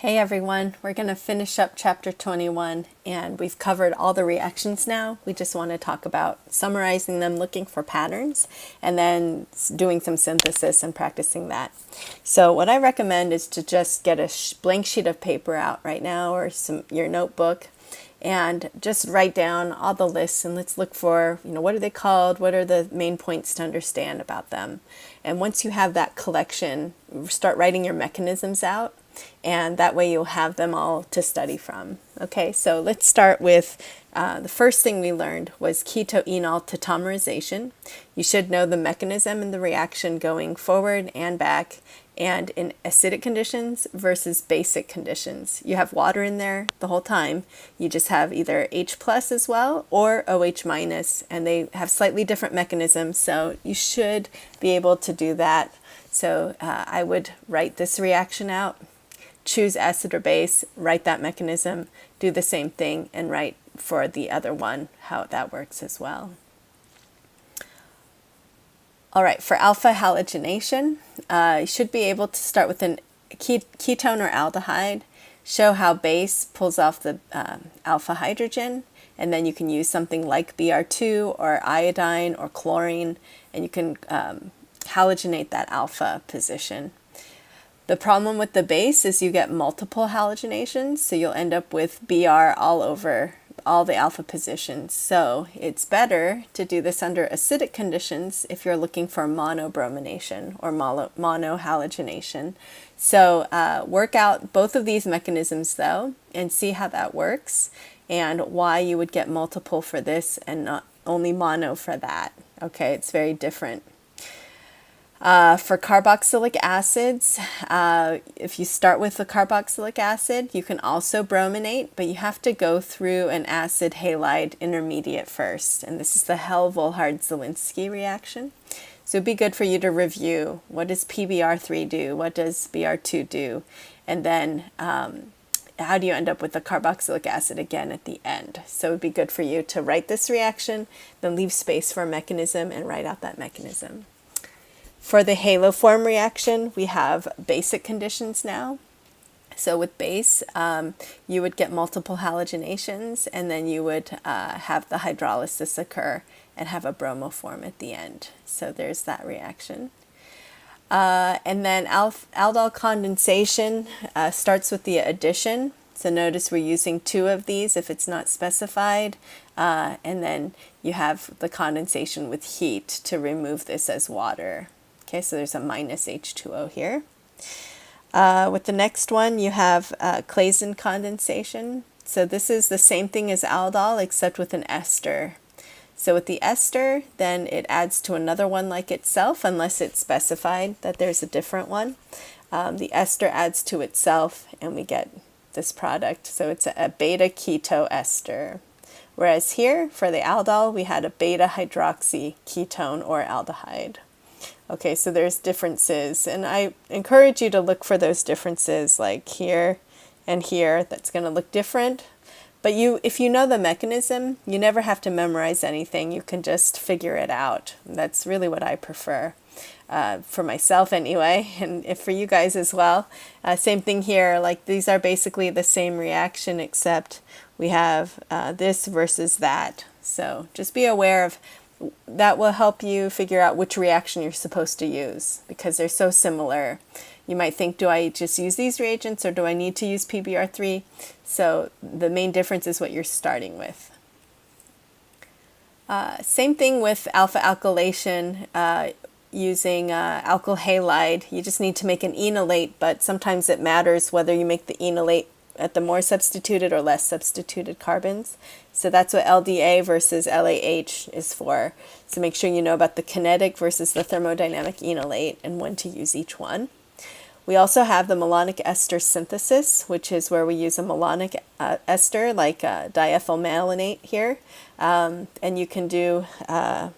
Hey everyone, we're going to finish up chapter 21 and we've covered all the reactions now. We just want to talk about summarizing them, looking for patterns, and then doing some synthesis and practicing that. So what I recommend is to just get a blank sheet of paper out right now or your notebook and just write down all the lists and let's look for, what are they called? What are the main points to understand about them? And once you have that collection, start writing your mechanisms out. And that way you'll have them all to study from. Okay, so let's start with the first thing we learned was Keto-Enol Tautomerization. You should know the mechanism and the reaction going forward and back and in acidic conditions versus basic conditions. You have water in there the whole time. You just have either H plus as well or OH minus, and they have slightly different mechanisms, so you should be able to do that. So I would write this reaction out. Choose acid or base, write that mechanism, do the same thing, and write for the other one how that works as well. All right, for alpha halogenation, you should be able to start with a ketone or aldehyde, show how base pulls off the alpha hydrogen, and then you can use something like Br2 or iodine or chlorine, and you can halogenate that alpha position. The problem with the base is you get multiple halogenations, so you'll end up with Br all over all the alpha positions. So it's better to do this under acidic conditions if you're looking for monobromination or monohalogenation. So work out both of these mechanisms though and see how that works and why you would get multiple for this and not only mono for that. Okay, it's very different. For carboxylic acids, if you start with the carboxylic acid, you can also brominate, but you have to go through an acid halide intermediate first. And this is the Vollhardt-Szalinski reaction. So it'd be good for you to review what does PBr3 do, what does Br2 do, and then how do you end up with the carboxylic acid again at the end. So it'd be good for you to write this reaction, then leave space for a mechanism and write out that mechanism. For the haloform reaction, we have basic conditions now. So with base, you would get multiple halogenations, and then you would have the hydrolysis occur and have a bromoform at the end. So there's that reaction. And then aldol condensation starts with the addition. So notice we're using 2 of these if it's not specified. And then you have the condensation with heat to remove this as water. Okay, so there's a minus H2O here. With the next one, you have Claisen condensation. So this is the same thing as aldol, except with an ester. So with the ester, then it adds to another one like itself, unless it's specified that there's a different one. The ester adds to itself, and we get this product. So it's a beta keto ester. Whereas here, for the aldol, we had a beta hydroxy ketone or aldehyde. Okay, so there's differences, and I encourage you to look for those differences like here and here. That's going to look different, but if you know the mechanism, you never have to memorize anything. You can just figure it out. That's really what I prefer for myself anyway, and if for you guys as well. Same thing here, like these are basically the same reaction except we have this versus that. So just be aware of that. Will help you figure out which reaction you're supposed to use because they're so similar. You might think, do I just use these reagents or do I need to use PBr3? So the main difference is what you're starting with. Same thing with alpha alkylation using alkyl halide. You just need to make an enolate, but sometimes it matters whether you make the enolate at the more substituted or less substituted carbons. So that's what LDA versus LAH is for. So make sure you know about the kinetic versus the thermodynamic enolate and when to use each one. We also have the malonic ester synthesis, which is where we use a malonic ester like diethyl malonate here. And you can do get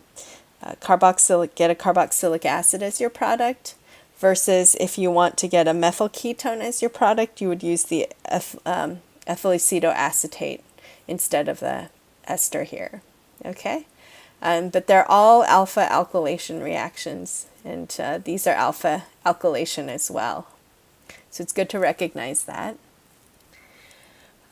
a carboxylic acid as your product. Versus if you want to get a methyl ketone as your product, you would use the ethyl acetoacetate instead of the ester here. Okay, but they're all alpha alkylation reactions, and these are alpha alkylation as well. So it's good to recognize that.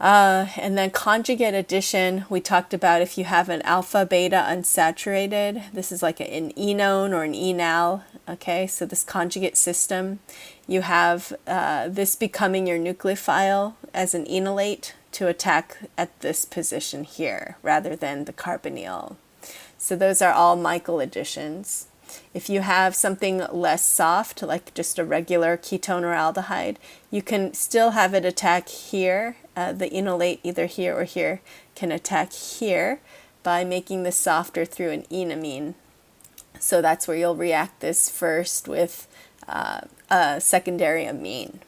And then conjugate addition, we talked about if you have an alpha beta unsaturated, this is like an enone or an enal, okay, so this conjugate system, you have this becoming your nucleophile as an enolate to attack at this position here rather than the carbonyl. So those are all Michael additions. If you have something less soft, like just a regular ketone or aldehyde, you can still have it attack here. The enolate, either here or here, can attack here by making this softer through an enamine. So that's where you'll react this first with a secondary amine.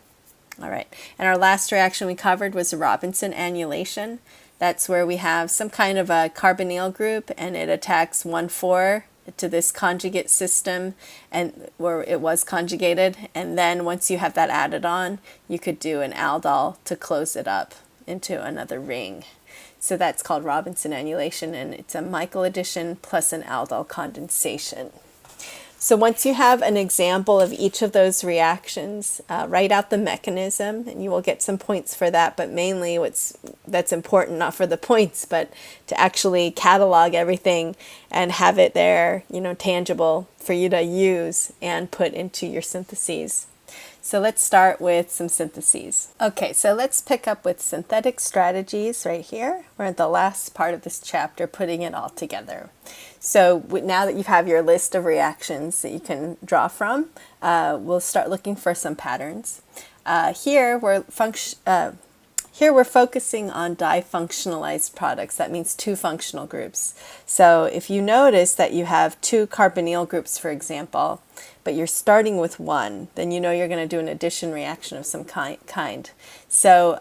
All right, and our last reaction we covered was Robinson annulation. That's where we have some kind of a carbonyl group and it attacks 1,4 to this conjugate system and where it was conjugated, and then once you have that added on, you could do an aldol to close it up into another ring. So that's called Robinson annulation, and it's a Michael addition plus an aldol condensation. So once you have an example of each of those reactions, write out the mechanism, and you will get some points for that, but mainly that's important, not for the points, but to actually catalog everything and have it there, tangible for you to use and put into your syntheses. So let's start with some syntheses. Okay, so let's pick up with synthetic strategies right here. We're at the last part of this chapter, putting it all together. So now that you have your list of reactions that you can draw from, we'll start looking for some patterns. Here we're focusing on difunctionalized products. That means two functional groups. So if you notice that you have two carbonyl groups, for example, but you're starting with one, then you know you're going to do an addition reaction of some kind. So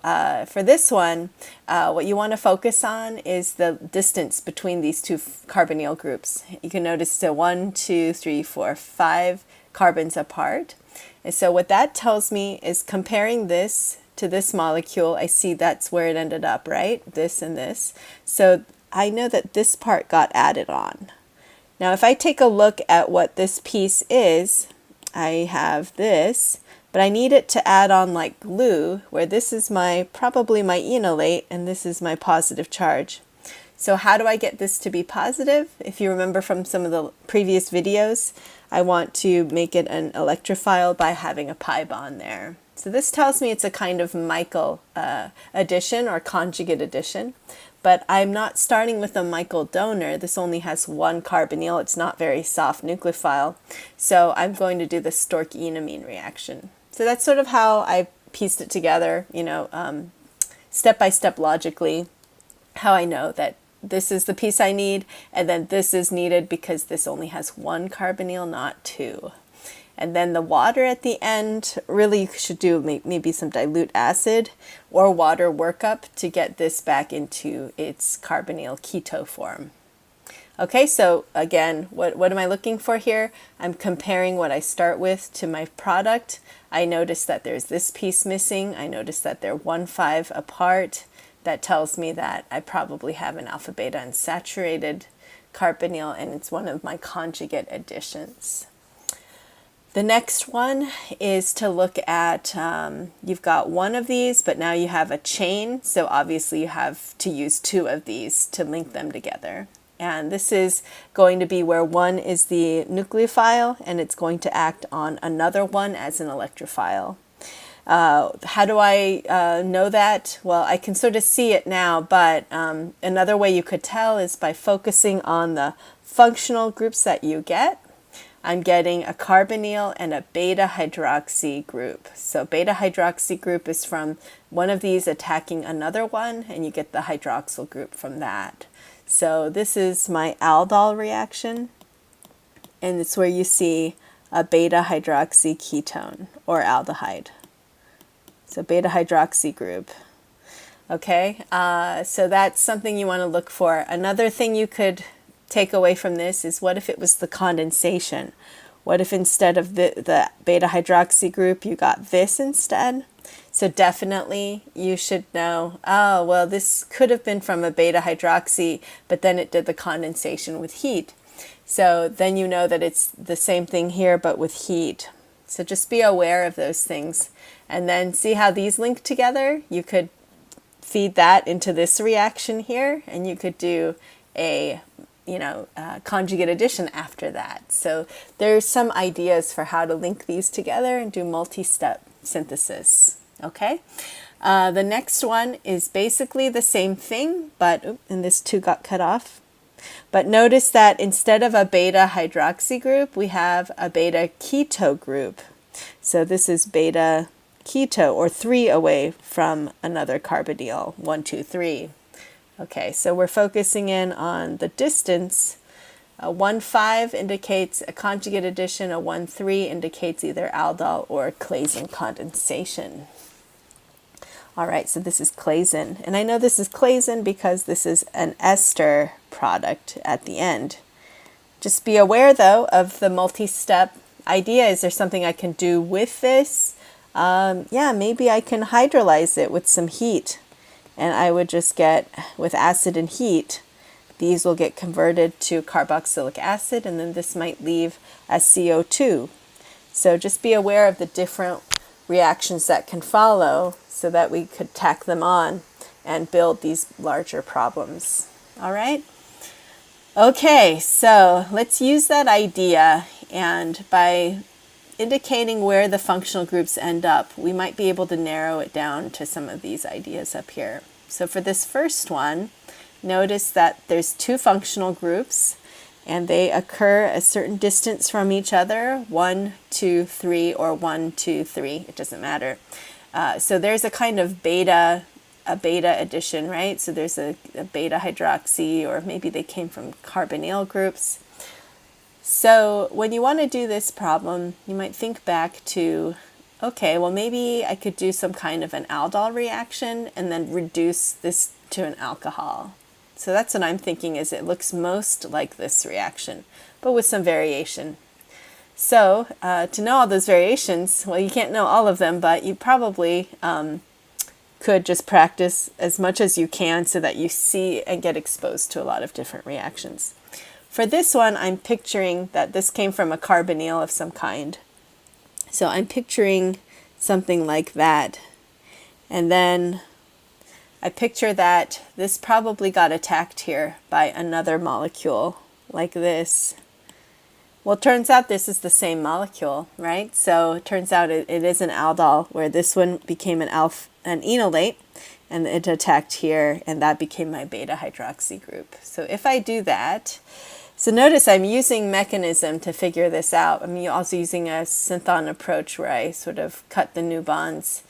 for this one, what you want to focus on is the distance between these two carbonyl groups. You can notice the 1, 2, 3, 4, 5 carbons apart. And so what that tells me is comparing this to this molecule, I see that's where it ended up, right? This and this. So I know that this part got added on. Now if I take a look at what this piece is, I have this, but I need it to add on like glue, where this is probably my enolate and this is my positive charge. So how do I get this to be positive? If you remember from some of the previous videos, I want to make it an electrophile by having a pi bond there. So this tells me it's a kind of Michael addition or conjugate addition, but I'm not starting with a Michael donor. This only has one carbonyl. It's not very soft nucleophile. So I'm going to do the Stork-enamine reaction. So that's sort of how I pieced it together, step by step logically, how I know that this is the piece I need, and then this is needed because this only has one carbonyl, not two. And then the water at the end, really you should do maybe some dilute acid or water workup to get this back into its carbonyl keto form. Okay, so again, what am I looking for here? I'm comparing what I start with to my product. I notice that there's this piece missing. I notice that they're 1,5 apart. That tells me that I probably have an alpha beta unsaturated carbonyl, and it's one of my conjugate additions. The next one is to look at, you've got one of these, but now you have a chain, so obviously you have to use two of these to link them together. And this is going to be where one is the nucleophile, and it's going to act on another one as an electrophile. How do I know that? Well, I can sort of see it now, but another way you could tell is by focusing on the functional groups that you get. I'm getting a carbonyl and a beta hydroxy group. So beta hydroxy group is from one of these attacking another one, and you get the hydroxyl group from that. So this is my aldol reaction, and it's where you see a beta hydroxy ketone or aldehyde. So beta hydroxy group. Okay, so that's something you want to look for. Another thing you could take away from this is, what if it was the condensation? What if instead of the beta hydroxy group you got this instead? So definitely you should know, oh well, this could have been from a beta hydroxy, but then it did the condensation with heat. So then you know that it's the same thing here but with heat. So just be aware of those things, and then see how these link together. You could feed that into this reaction here, and you could do a conjugate addition after that. So there's some ideas for how to link these together and do multi-step synthesis. Okay. The next one is basically the same thing, but, and this 2 got cut off. But notice that instead of a beta hydroxy group, we have a beta keto group. So this is beta keto, or 3 away from another carbonyl, 1, 2, 3. Okay, so we're focusing in on the distance. A 1,5 indicates a conjugate addition, a 1,3 indicates either aldol or Claisen condensation. All right, so this is Claisen. And I know this is Claisen because this is an ester product at the end. Just be aware, though, of the multi-step idea. Is there something I can do with this? Yeah, maybe I can hydrolyze it with some heat. And I would just get, with acid and heat, these will get converted to carboxylic acid, and then this might leave as CO2. So just be aware of the different reactions that can follow so that we could tack them on and build these larger problems. All right? Okay, so let's use that idea, and by indicating where the functional groups end up, we might be able to narrow it down to some of these ideas up here. So for this first one, notice that there's 2 functional groups, and they occur a certain distance from each other, 1, 2, 3, or 1, 2, 3. It doesn't matter. So there's a kind of beta addition, right? So there's a beta hydroxy, or maybe they came from carbonyl groups. So when you want to do this problem, you might think back to, okay, well, maybe I could do some kind of an aldol reaction and then reduce this to an alcohol. So that's what I'm thinking, is it looks most like this reaction, but with some variation. So to know all those variations, well, you can't know all of them, but you probably could just practice as much as you can so that you see and get exposed to a lot of different reactions. For this one, I'm picturing that this came from a carbonyl of some kind. So I'm picturing something like that. And then I picture that this probably got attacked here by another molecule like this. Well, it turns out this is the same molecule, right? So it turns out it is an aldol, where this one became an enolate, and it attacked here, and that became my beta hydroxy group. So if I do that, so notice I'm using mechanism to figure this out. I'm also using a synthon approach where I sort of cut the new bonds.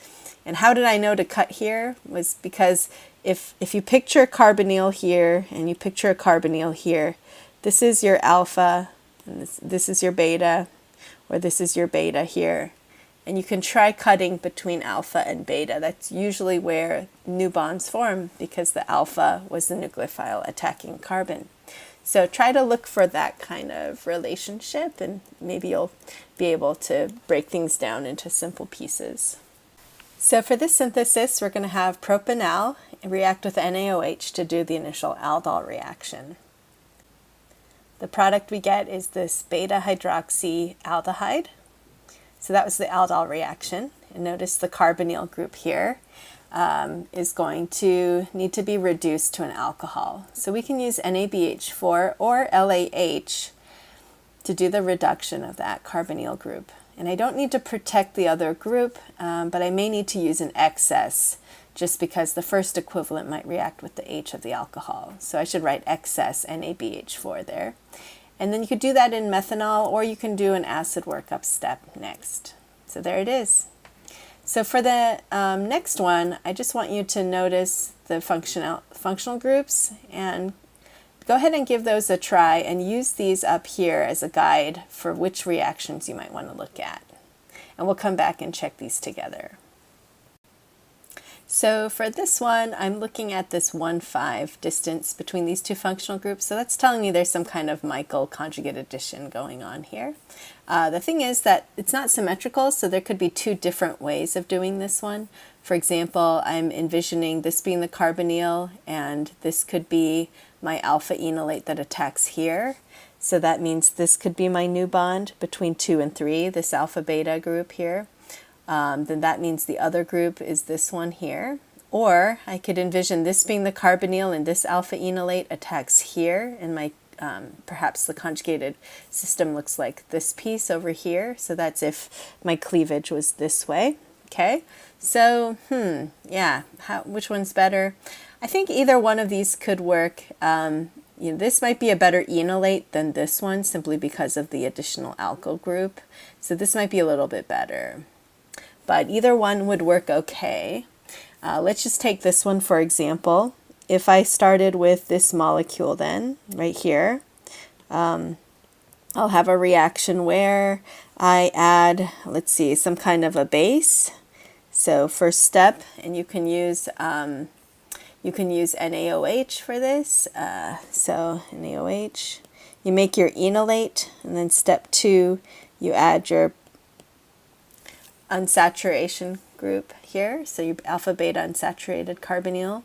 And how did I know to cut here? Was because if you picture a carbonyl here and you picture a carbonyl here, this is your alpha, and this is your beta, or this is your beta here. And you can try cutting between alpha and beta. That's usually where new bonds form, because the alpha was the nucleophile attacking carbon. So try to look for that kind of relationship, and maybe you'll be able to break things down into simple pieces. So for this synthesis, we're going to have propanal react with NaOH to do the initial aldol reaction. The product we get is this beta hydroxy aldehyde. So that was the aldol reaction. And notice the carbonyl group here is going to need to be reduced to an alcohol. So we can use NABH4 or LAH to do the reduction of that carbonyl group. And I don't need to protect the other group, but I may need to use an excess just because the first equivalent might react with the H of the alcohol. So I should write excess NABH4 there. And then you could do that in methanol, or you can do an acid workup step next. So there it is. So for the next one, I just want you to notice the functional groups and go ahead and give those a try and use these up here as a guide for which reactions you might want to look at. And we'll come back and check these together. So for this one, I'm looking at this 1,5 distance between these 2 functional groups. So that's telling me there's some kind of Michael conjugate addition going on here. The thing is that it's not symmetrical, so there could be 2 different ways of doing this one. For example, I'm envisioning this being the carbonyl, and this could be my alpha enolate that attacks here. So that means this could be my new bond between 2 and 3, this alpha beta group here. Then that means the other group is this one here. Or I could envision this being the carbonyl and this alpha enolate attacks here, and my perhaps the conjugated system looks like this piece over here. So that's if my cleavage was this way. Okay, so yeah, which one's better? I think either one of these could work. This might be a better enolate than this one simply because of the additional alkyl group. So this might be a little bit better, but either one would work okay. Let's just take this one for example. If I started with this molecule then, right here, I'll have a reaction where I add, let's see, some kind of a base. So first step, and you can use NaOH for this. So NaOH, you make your enolate, and then step 2, you add your unsaturation group here. So your alpha beta unsaturated carbonyl.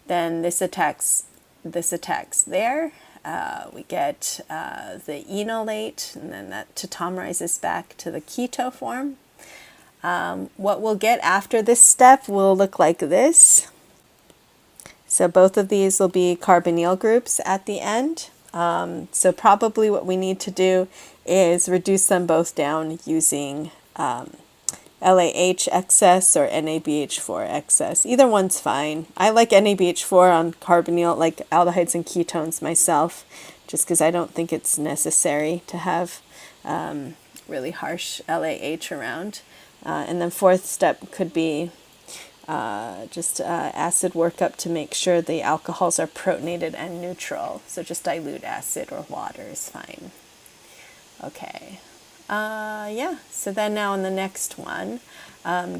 Then this attacks there. We get the enolate, and then that tautomerizes back to the keto form. What we'll get after this step will look like this. So both of these will be carbonyl groups at the end. So probably what we need to do is reduce them both down using LAH excess or NABH4 excess. Either one's fine. I like NABH4 on carbonyl, like aldehydes and ketones myself, just because I don't think it's necessary to have really harsh LAH around. And then fourth step could be just acid workup to make sure the alcohols are protonated and neutral. So just dilute acid or water is fine. Okay. Yeah, so then now on the next one,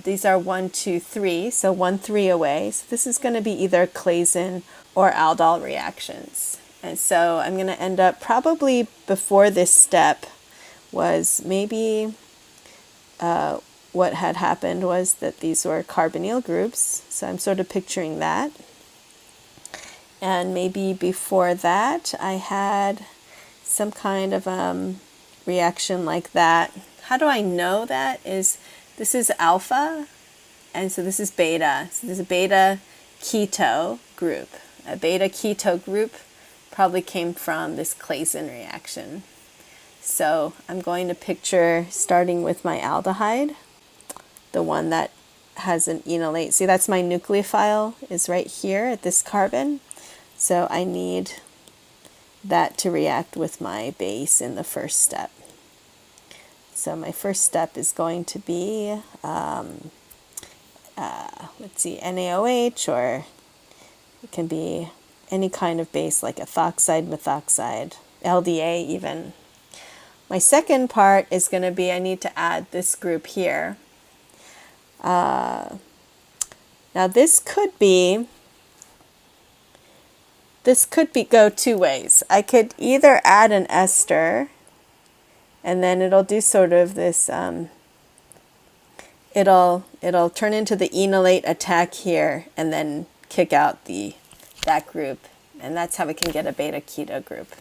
these are 1, 2, 3, so 1, 3 away. So this is going to be either Claisen or Aldol reactions. And so I'm going to end up probably before this step was maybe what had happened was that these were carbonyl groups. So I'm sort of picturing that. And maybe before that I had some kind of reaction like that. How do I know that? This is alpha, and so this is beta. So this is a beta keto group. A beta keto group probably came from this Claisen reaction. So I'm going to picture starting with my aldehyde, the one that has an enolate. See, that's my nucleophile is right here at this carbon. So I need that to react with my base in the first step. So my first step is going to be, let's see, NaOH, or it can be any kind of base like ethoxide, methoxide, LDA even. My second part is going to be I need to add this group here. Now this could go two ways. I could either add an ester, and then it'll do sort of this, it'll turn into the enolate attack here and then kick out that group, and that's how we can get a beta keto group.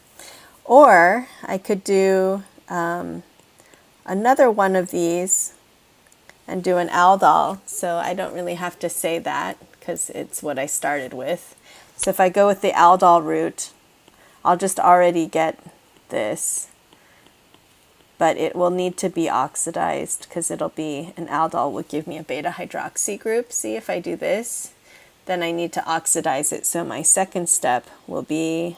Or I could do another one of these and do an aldol, so I don't really have to say that because it's what I started with. So if I go with the aldol route, I'll just already get this, but it will need to be oxidized because it'll be, an aldol will give me a beta hydroxy group. See, if I do this, then I need to oxidize it. So my second step will be,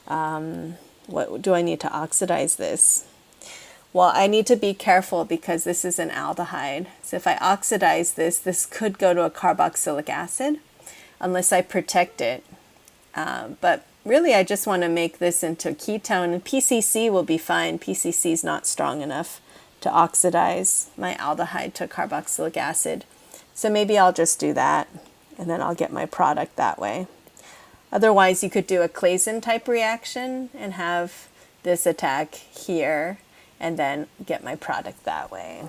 what do I need to oxidize this? Well, I need to be careful because this is an aldehyde. So if I oxidize this, this could go to a carboxylic acid unless I protect it. But really, I just want to make this into a ketone, and PCC will be fine. PCC is not strong enough to oxidize my aldehyde to carboxylic acid. So maybe I'll just do that, and then I'll get my product that way. Otherwise, you could do a Claisen type reaction and have this attack here, and then get my product that way.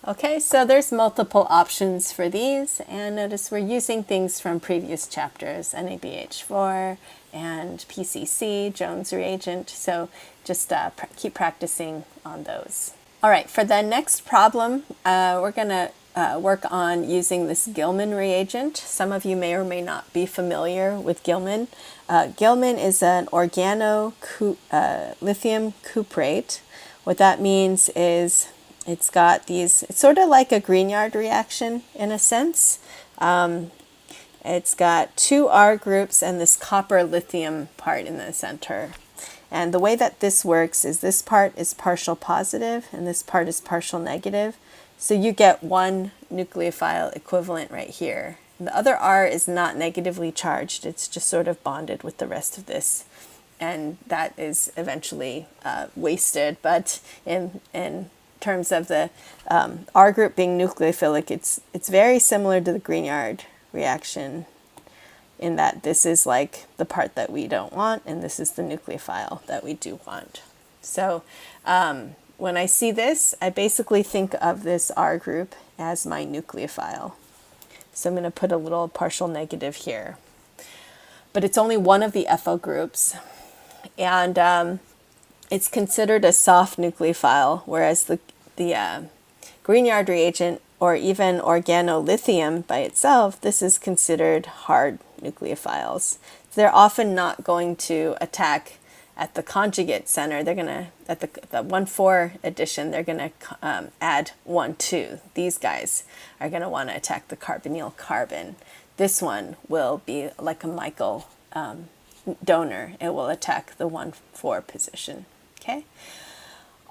Okay, so there's multiple options for these, and notice we're using things from previous chapters, NABH4 and PCC, Jones reagent, so just keep practicing on those. All right, for the next problem, we're going to work on using this Gilman reagent. Some of you may or may not be familiar with Gilman. Gilman is an lithium cuprate. What that means is it's got these, it's sort of like a Grignard reaction in a sense. It's got two R groups and this copper lithium part in the center. And the way that this works is this part is partial positive and this part is partial negative. So you get one nucleophile equivalent right here. The other R is not negatively charged. It's just sort of bonded with the rest of this. And that is eventually wasted. But in terms of the R group being nucleophilic, it's very similar to the Grignard reaction in that this is like the part that we don't want and this is the nucleophile that we do want. So when I see this, I basically think of this R group as my nucleophile. So I'm going to put a little partial negative here. But it's only one of the ethyl groups. And it's considered a soft nucleophile, whereas the Grignard reagent or even organolithium by itself, this is considered hard nucleophiles. They're often not going to attack at the conjugate center. They're going to, at the 1,4 addition, they're going to add 1,2. These guys are going to want to attack the carbonyl carbon. This one will be like a Michael donor. It will attack the 1,4 position. Okay?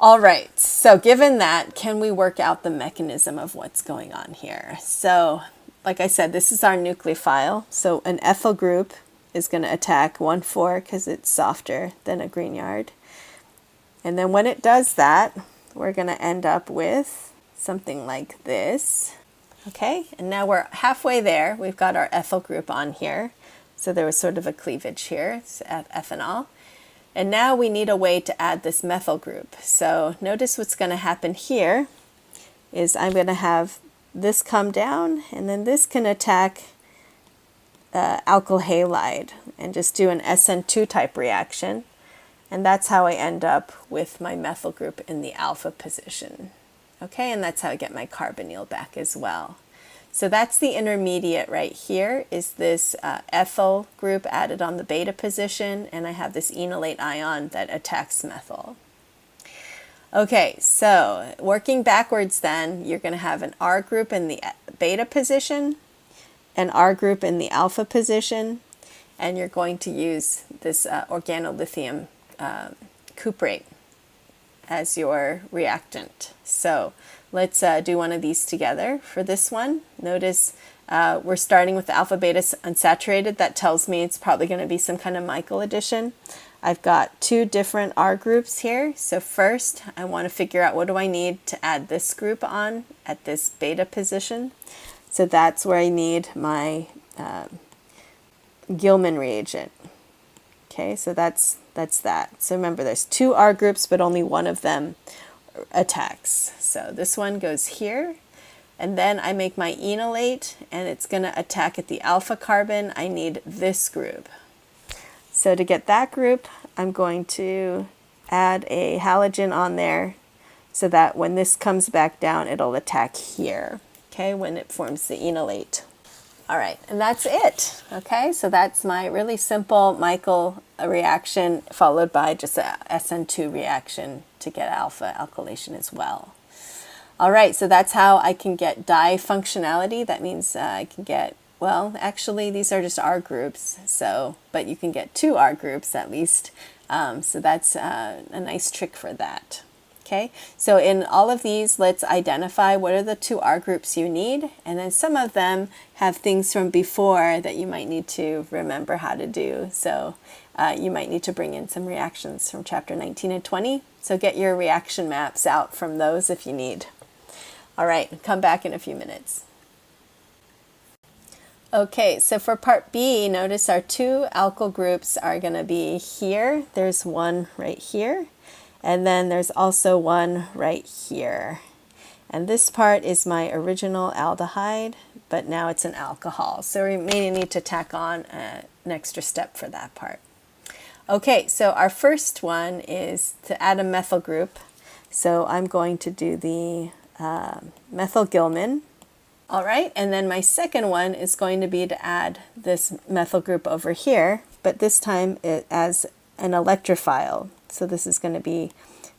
All right, so given that, can we work out the mechanism of what's going on here? So, like I said, this is our nucleophile. So an ethyl group is going to attack 1,4 because it's softer than a Grignard. And then when it does that, we're going to end up with something like this. Okay, and now we're halfway there. We've got our ethyl group on here. So there was sort of a cleavage here. It's ethanol. And now we need a way to add this methyl group. So notice what's going to happen here is I'm going to have this come down, and then this can attack alkyl halide and just do an SN2 type reaction. And that's how I end up with my methyl group in the alpha position. Okay, and that's how I get my carbonyl back as well. So that's the intermediate right here, is this ethyl group added on the beta position, and I have this enolate ion that attacks methyl. Okay, so working backwards then, you're going to have an R group in the beta position, an R group in the alpha position, and you're going to use this organolithium cuprate as your reactant. So let's do one of these together. For this one, notice we're starting with the alpha beta unsaturated. That tells me it's probably going to be some kind of Michael addition. I've got two different R groups here. So first, I want to figure out what do I need to add this group on at this beta position. So that's where I need my Gilman reagent. Okay, so that's that. So remember, there's two R groups, but only one of them attacks. So this one goes here, and then I make my enolate, and it's going to attack at the alpha carbon. I need this group. So to get that group, I'm going to add a halogen on there so that when this comes back down, it'll attack here, okay, when it forms the enolate. All right, and that's it. Okay, so that's my really simple Michael reaction followed by just a SN2 reaction to get alpha alkylation as well. All right, so that's how I can get difunctionality. That means I can get, well, actually these are just R groups, so, but you can get two R groups at least. So that's a nice trick for that. Okay, so in all of these, let's identify what are the two R groups you need, and then some of them have things from before that you might need to remember how to do. So you might need to bring in some reactions from chapter 19 and 20. So get your reaction maps out from those if you need. All right, come back in a few minutes. Okay, so for part B, notice our two alkyl groups are going to be here. There's one right here. And then there's also one right here. And this part is my original aldehyde, but now it's an alcohol. So we may need to tack on an extra step for that part. Okay, so our first one is to add a methyl group. So I'm going to do the methyl Gilman. All right, and then my second one is going to be to add this methyl group over here, but this time it as an electrophile. So this is going to be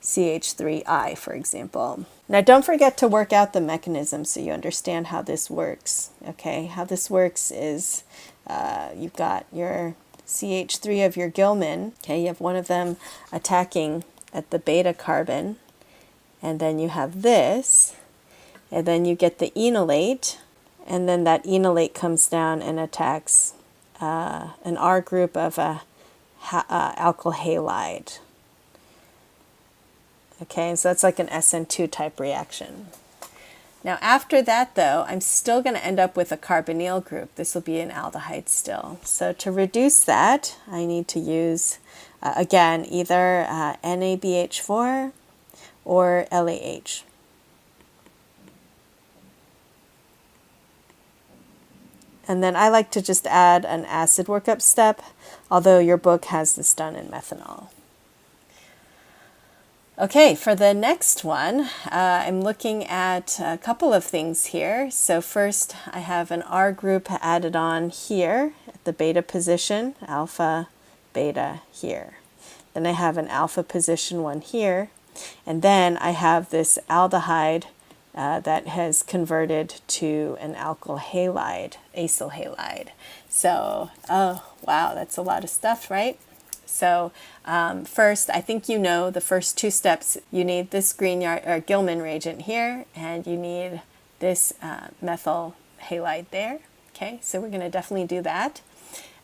CH3I, for example. Now don't forget to work out the mechanism so you understand how this works. Okay, how this works is you've got your CH3 of your Gilman. Okay, you have one of them attacking at the beta carbon, and then you have this. And then you get the enolate, and then that enolate comes down and attacks an R group of a alkyl halide. Okay, so that's like an SN2 type reaction. Now after that though, I'm still going to end up with a carbonyl group. This will be an aldehyde still. So to reduce that, I need to use, again, either NABH4 or LAH. And then I like to just add an acid workup step, although your book has this done in methanol. Okay, for the next one, I'm looking at a couple of things here. So first, I have an R group added on here at the beta position, alpha, beta here. Then I have an alpha position one here. And then I have this aldehyde that has converted to an alkyl halide, acyl halide. So, oh, wow, that's a lot of stuff, right? So first, I think you know the first two steps. You need this Gilman reagent here, and you need this methyl halide there. Okay, so we're going to definitely do that.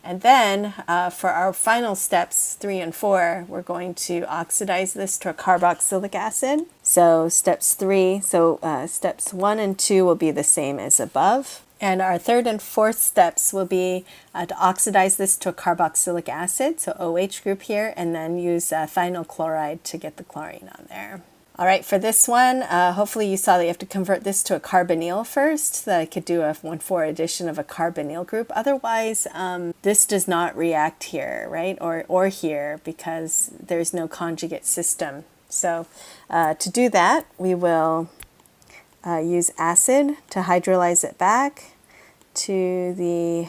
And then for our final steps 3 and 4, we're going to oxidize this to a carboxylic acid. So steps 1 and 2 will be the same as above. And our third and fourth steps will be to oxidize this to a carboxylic acid, so OH group here, and then use thionyl chloride to get the chlorine on there. All right, for this one, hopefully you saw that you have to convert this to a carbonyl first, so that I could do a 1,4 addition of a carbonyl group. Otherwise, this does not react here, right, or here, because there's no conjugate system. So to do that, we will use acid to hydrolyze it back to the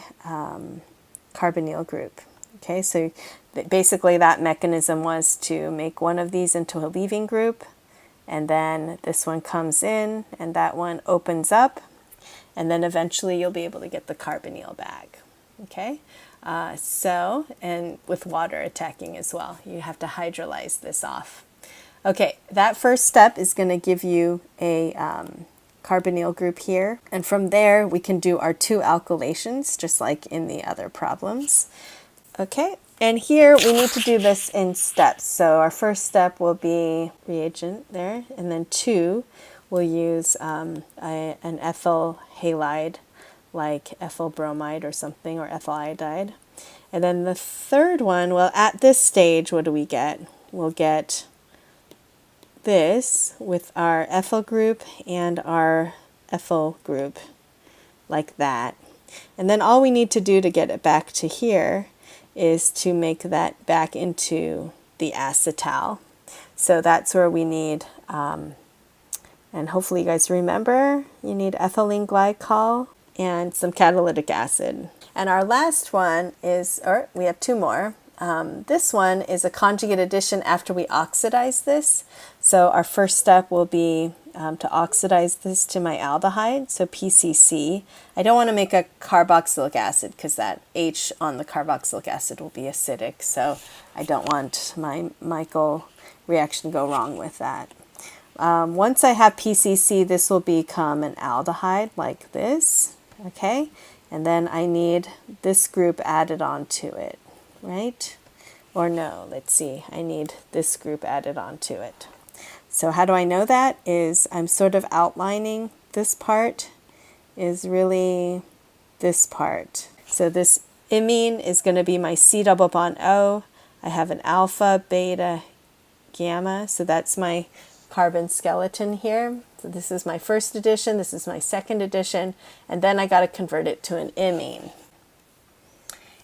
carbonyl group. Okay, so basically that mechanism was to make one of these into a leaving group, and then this one comes in and that one opens up, and then eventually you'll be able to get the carbonyl back. Okay, and with water attacking as well, you have to hydrolyze this off. Okay, that first step is going to give you a carbonyl group here, and from there we can do our 2 alkylations just like in the other problems. Okay, and here we need to do this in steps. So our first step will be reagent there, and then 2 we'll use an ethyl halide like ethyl bromide or something, or ethyl iodide. And then the third one, well, at this stage, what do we get? We'll get this with our ethyl group and our ethyl group like that. And then all we need to do to get it back to here is to make that back into the acetal. So that's where we need, and hopefully you guys remember, you need ethylene glycol and some catalytic acid. And our last one is, or we have 2 more. This one is a conjugate addition after we oxidize this. So our first step will be to oxidize this to my aldehyde, so PCC. I don't want to make a carboxylic acid because that H on the carboxylic acid will be acidic, so I don't want my Michael reaction to go wrong with that. Once I have PCC, this will become an aldehyde like this, okay? And then I need this group added onto it, right? Or no, let's see, I need this group added onto it. So how do I know that? Is I'm sort of outlining this part is really this part. So this imine is going to be my C double bond O. I have an alpha, beta, gamma. So that's my carbon skeleton here. So this is my first addition, this is my second addition, and then I got to convert it to an imine.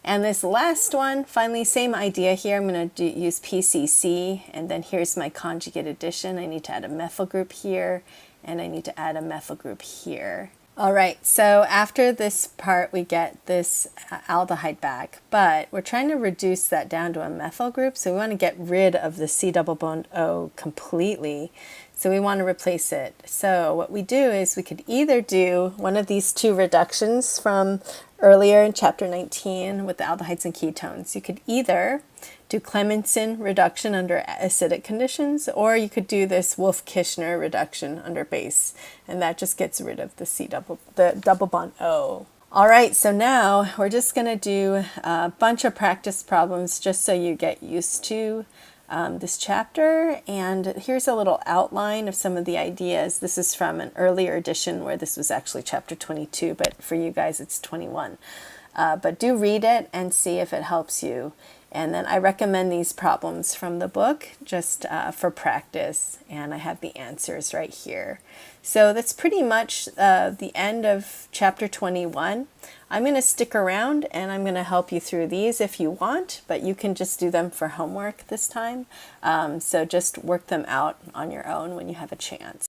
And this last one, finally, same idea here. I'm going to use PCC, and then here's my conjugate addition. I need to add a methyl group here, and I need to add a methyl group here. All right, so after this part, we get this aldehyde back, but we're trying to reduce that down to a methyl group, so we want to get rid of the C double bond O completely. So we want to replace it. So what we do is we could either do one of these two reductions from earlier in chapter 19 with the aldehydes and ketones. You could either do Clemmensen reduction under acidic conditions, or you could do this Wolff-Kishner reduction under base, and that just gets rid of the double bond O. All right, so now we're just going to do a bunch of practice problems just so you get used to this chapter. And here's a little outline of some of the ideas. This is from an earlier edition where this was actually chapter 22, but for you guys it's 21. But do read it and see if it helps you. And then I recommend these problems from the book just for practice, and I have the answers right here. So that's pretty much the end of chapter 21. I'm going to stick around and I'm going to help you through these if you want, but you can just do them for homework this time. So just work them out on your own when you have a chance.